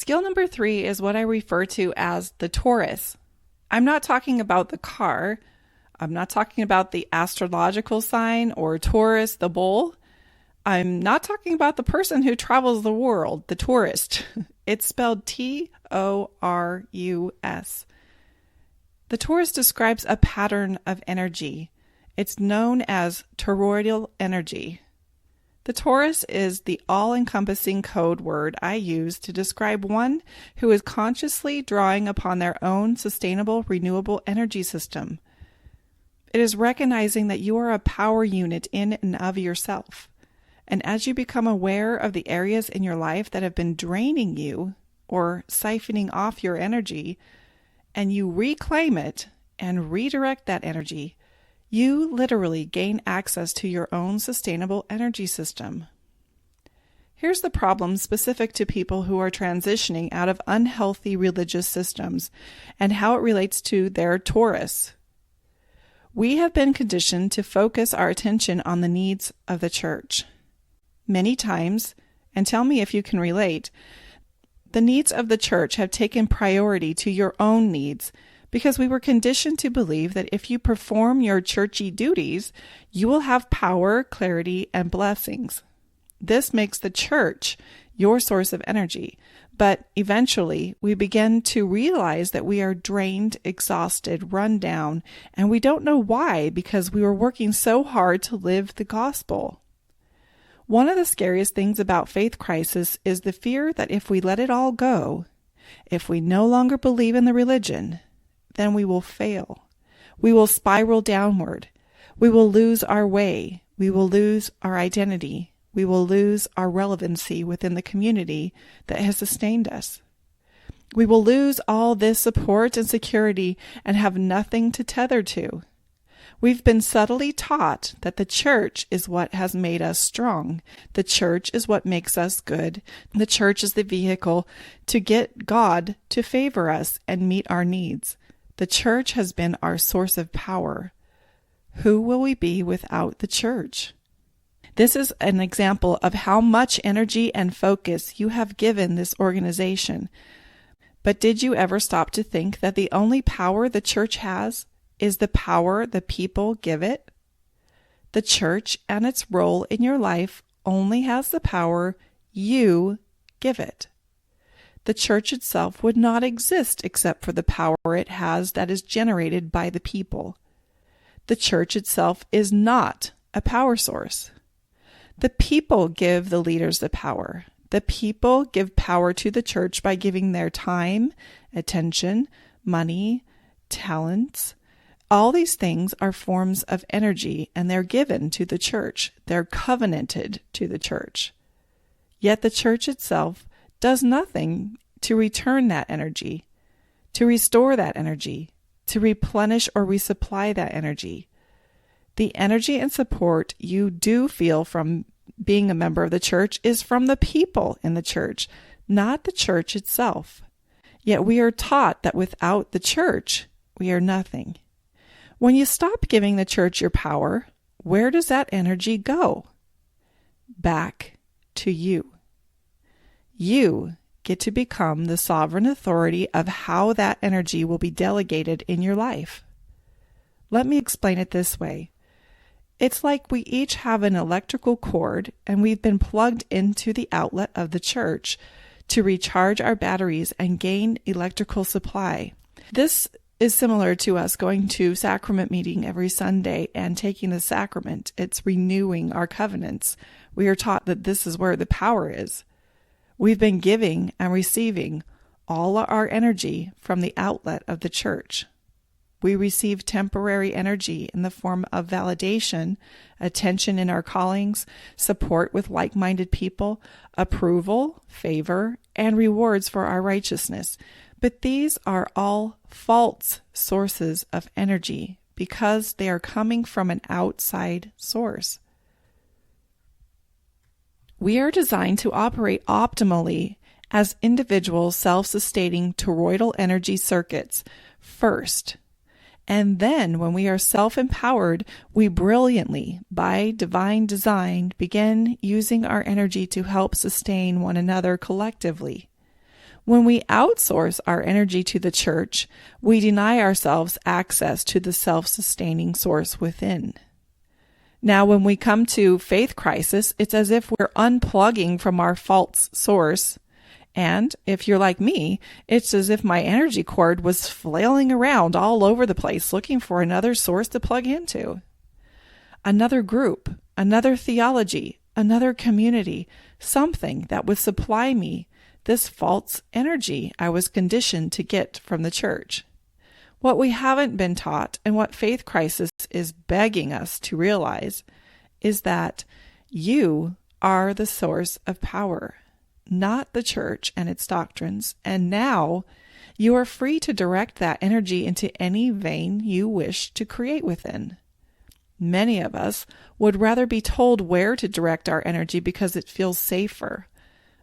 Skill number 3 is what I refer to as the Taurus. I'm not talking about the car. I'm not talking about the astrological sign or Taurus, the bull. I'm not talking about the person who travels the world, the tourist. It's spelled T-O-R-U-S. The Taurus describes a pattern of energy. It's known as toroidal energy. The Taurus is the all-encompassing code word I use to describe one who is consciously drawing upon their own sustainable, renewable energy system. It is recognizing that you are a power unit in and of yourself. And as you become aware of the areas in your life that have been draining you or siphoning off your energy, and you reclaim it and redirect that energy, you literally gain access to your own sustainable energy system. Here's the problem specific to people who are transitioning out of unhealthy religious systems and how it relates to their Taurus. We have been conditioned to focus our attention on the needs of the church. Many times, and tell me if you can relate, the needs of the church have taken priority to your own needs because we were conditioned to believe that if you perform your churchy duties, you will have power, clarity, and blessings. This makes the church your source of energy, but eventually we begin to realize that we are drained, exhausted, run down, and we don't know why because we were working so hard to live the gospel. One of the scariest things about faith crisis is the fear that if we let it all go, if we no longer believe in the religion, then we will fail. We will spiral downward. We will lose our way. We will lose our identity. We will lose our relevancy within the community that has sustained us. We will lose all this support and security and have nothing to tether to. We've been subtly taught that the church is what has made us strong. The church is what makes us good. The church is the vehicle to get God to favor us and meet our needs. The church has been our source of power. Who will we be without the church? This is an example of how much energy and focus you have given this organization. But did you ever stop to think that the only power the church has is the power the people give it? The church and its role in your life only has the power you give it. The church itself would not exist except for the power it has that is generated by the people. The church itself is not a power source. The people give the leaders the power. The people give power to the church by giving their time, attention, money, talents. All these things are forms of energy, and they're given to the church. They're covenanted to the church. Yet the church itself does nothing to return that energy, to restore that energy, to replenish or resupply that energy. The energy and support you do feel from being a member of the church is from the people in the church, not the church itself. Yet we are taught that without the church, we are nothing. When you stop giving the church your power, where does that energy go? Back to you. You get to become the sovereign authority of how that energy will be delegated in your life. Let me explain it this way. It's like we each have an electrical cord and we've been plugged into the outlet of the church to recharge our batteries and gain electrical supply. This is similar to us going to sacrament meeting every Sunday and taking the sacrament. It's renewing our covenants. We are taught that this is where the power is. We've been giving and receiving all our energy from the outlet of the church. We receive temporary energy in the form of validation, attention in our callings, support with like-minded people, approval, favor, and rewards for our righteousness. But these are all false sources of energy because they are coming from an outside source. We are designed to operate optimally as individual self-sustaining toroidal energy circuits first. And then when we are self-empowered, we brilliantly, by divine design, begin using our energy to help sustain one another collectively. When we outsource our energy to the church, we deny ourselves access to the self-sustaining source within. Now, when we come to faith crisis, it's as if we're unplugging from our false source. And if you're like me, it's as if my energy cord was flailing around all over the place looking for another source to plug into. Another group, another theology, another community, something that would supply me this false energy I was conditioned to get from the church. What we haven't been taught and what faith crisis is begging us to realize is that you are the source of power, not the church and its doctrines, and now you are free to direct that energy into any vein you wish to create within. Many of us would rather be told where to direct our energy because it feels safer.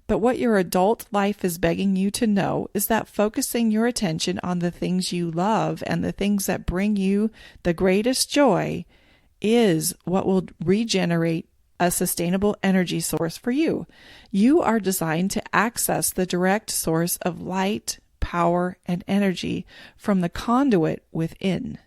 But what your adult life is begging you to know is that focusing your attention on the things you love and the things that bring you the greatest joy is what will regenerate a sustainable energy source for you. You are designed to access the direct source of light, power, and energy from the conduit within.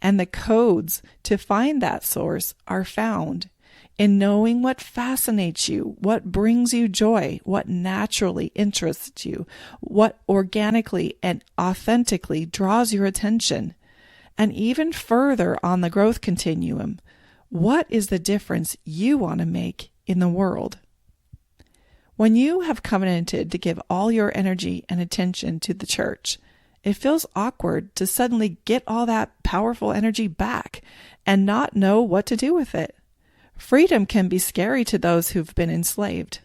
And the codes to find that source are found in knowing what fascinates you, what brings you joy, what naturally interests you, what organically and authentically draws your attention, and even further on the growth continuum, what is the difference you want to make in the world? When you have covenanted to give all your energy and attention to the church, it feels awkward to suddenly get all that powerful energy back and not know what to do with it. Freedom can be scary to those who've been enslaved.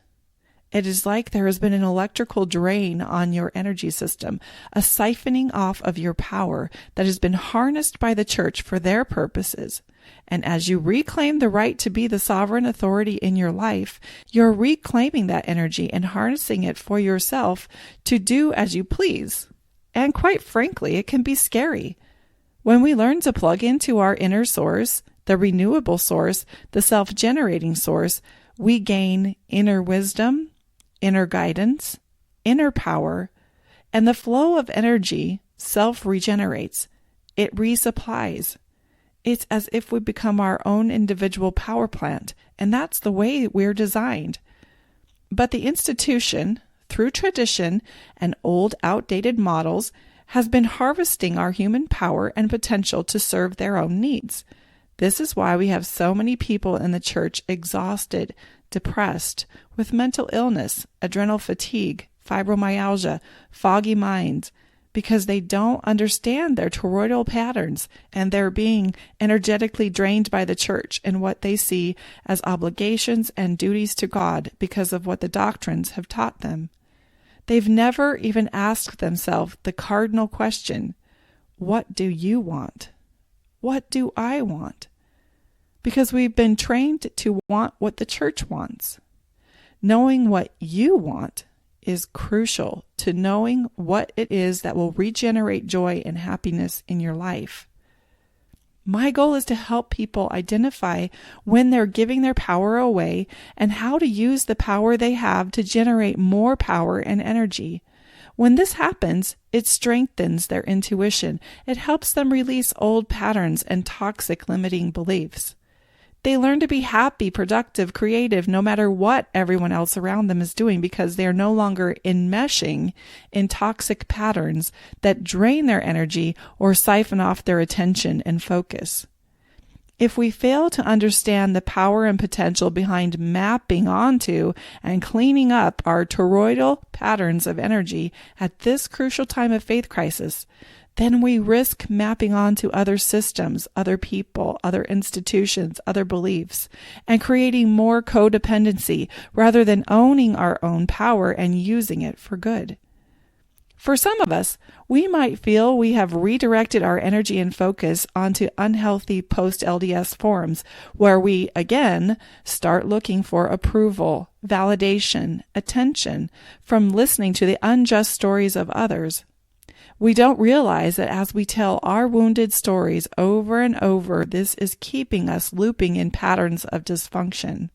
It is like there has been an electrical drain on your energy system, a siphoning off of your power that has been harnessed by the church for their purposes. And as you reclaim the right to be the sovereign authority in your life, you're reclaiming that energy and harnessing it for yourself to do as you please. And quite frankly, it can be scary. When we learn to plug into our inner source, the renewable source, the self-generating source, we gain inner wisdom, inner guidance, inner power, and the flow of energy self-regenerates. It resupplies. It's as if we become our own individual power plant, and that's the way we're designed. But the institution, through tradition and old outdated models, has been harvesting our human power and potential to serve their own needs. This is why we have so many people in the church exhausted, depressed, with mental illness, adrenal fatigue, fibromyalgia, foggy minds, because they don't understand their toroidal patterns and they're being energetically drained by the church and what they see as obligations and duties to God because of what the doctrines have taught them. They've never even asked themselves the cardinal question, what do you want? What do I want? Because we've been trained to want what the church wants. Knowing what you want is crucial to knowing what it is that will regenerate joy and happiness in your life. My goal is to help people identify when they're giving their power away and how to use the power they have to generate more power and energy. When this happens, it strengthens their intuition. It helps them release old patterns and toxic limiting beliefs. They learn to be happy, productive, creative, no matter what everyone else around them is doing because they are no longer enmeshing in toxic patterns that drain their energy or siphon off their attention and focus. If we fail to understand the power and potential behind mapping onto and cleaning up our toroidal patterns of energy at this crucial time of faith crisis, then we risk mapping onto other systems, other people, other institutions, other beliefs, and creating more codependency rather than owning our own power and using it for good. For some of us, we might feel we have redirected our energy and focus onto unhealthy post-LDS forums where we, again, start looking for approval, validation, attention from listening to the unjust stories of others. We don't realize that as we tell our wounded stories over and over, this is keeping us looping in patterns of dysfunction.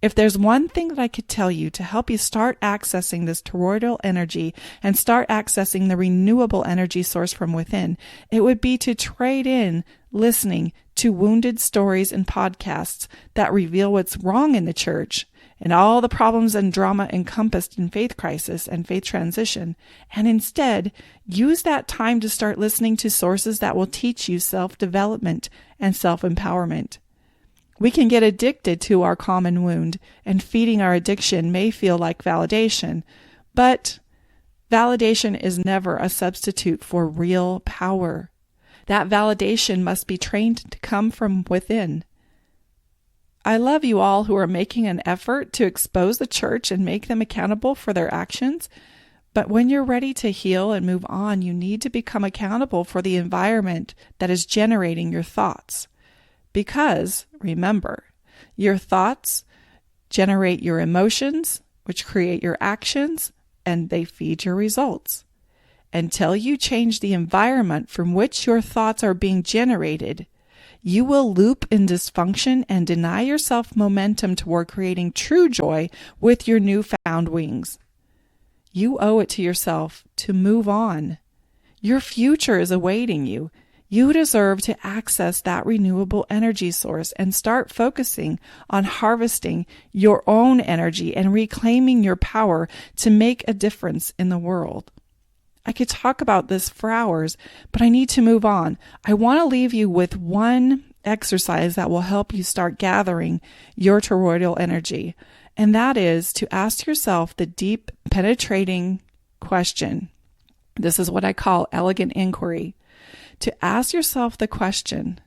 If there's one thing that I could tell you to help you start accessing this toroidal energy and start accessing the renewable energy source from within, it would be to trade in listening to wounded stories and podcasts that reveal what's wrong in the church and all the problems and drama encompassed in faith crisis and faith transition, and instead use that time to start listening to sources that will teach you self-development and self-empowerment. We can get addicted to our common wound, and feeding our addiction may feel like validation, but validation is never a substitute for real power. That validation must be trained to come from within. I love you all who are making an effort to expose the church and make them accountable for their actions, but when you're ready to heal and move on, you need to become accountable for the environment that is generating your thoughts. Because, remember, your thoughts generate your emotions, which create your actions, and they feed your results. Until you change the environment from which your thoughts are being generated, you will loop in dysfunction and deny yourself momentum toward creating true joy with your newfound wings. You owe it to yourself to move on. Your future is awaiting you. You deserve to access that renewable energy source and start focusing on harvesting your own energy and reclaiming your power to make a difference in the world. I could talk about this for hours, but I need to move on. I want to leave you with one exercise that will help you start gathering your toroidal energy, and that is to ask yourself the deep, penetrating question. This is what I call elegant inquiry. To ask yourself the question,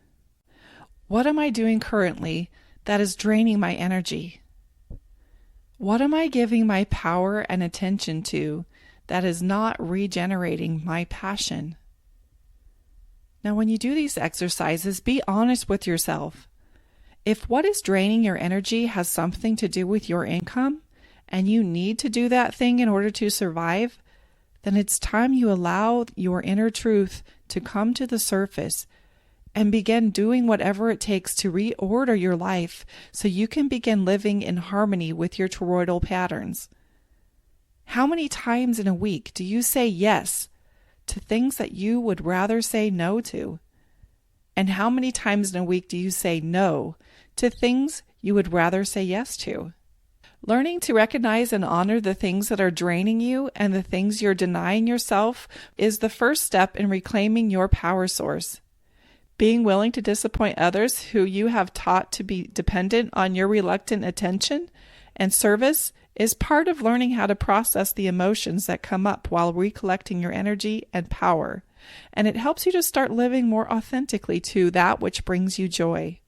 what am I doing currently that is draining my energy? What am I giving my power and attention to that is not regenerating my passion? Now, when you do these exercises, be honest with yourself. If what is draining your energy has something to do with your income, and you need to do that thing in order to survive, then it's time you allow your inner truth to come to the surface and begin doing whatever it takes to reorder your life so you can begin living in harmony with your toroidal patterns. How many times in a week do you say yes to things that you would rather say no to? And how many times in a week do you say no to things you would rather say yes to? Learning to recognize and honor the things that are draining you and the things you're denying yourself is the first step in reclaiming your power source. Being willing to disappoint others who you have taught to be dependent on your reluctant attention and service is part of learning how to process the emotions that come up while recollecting your energy and power. And it helps you to start living more authentically to that which brings you joy.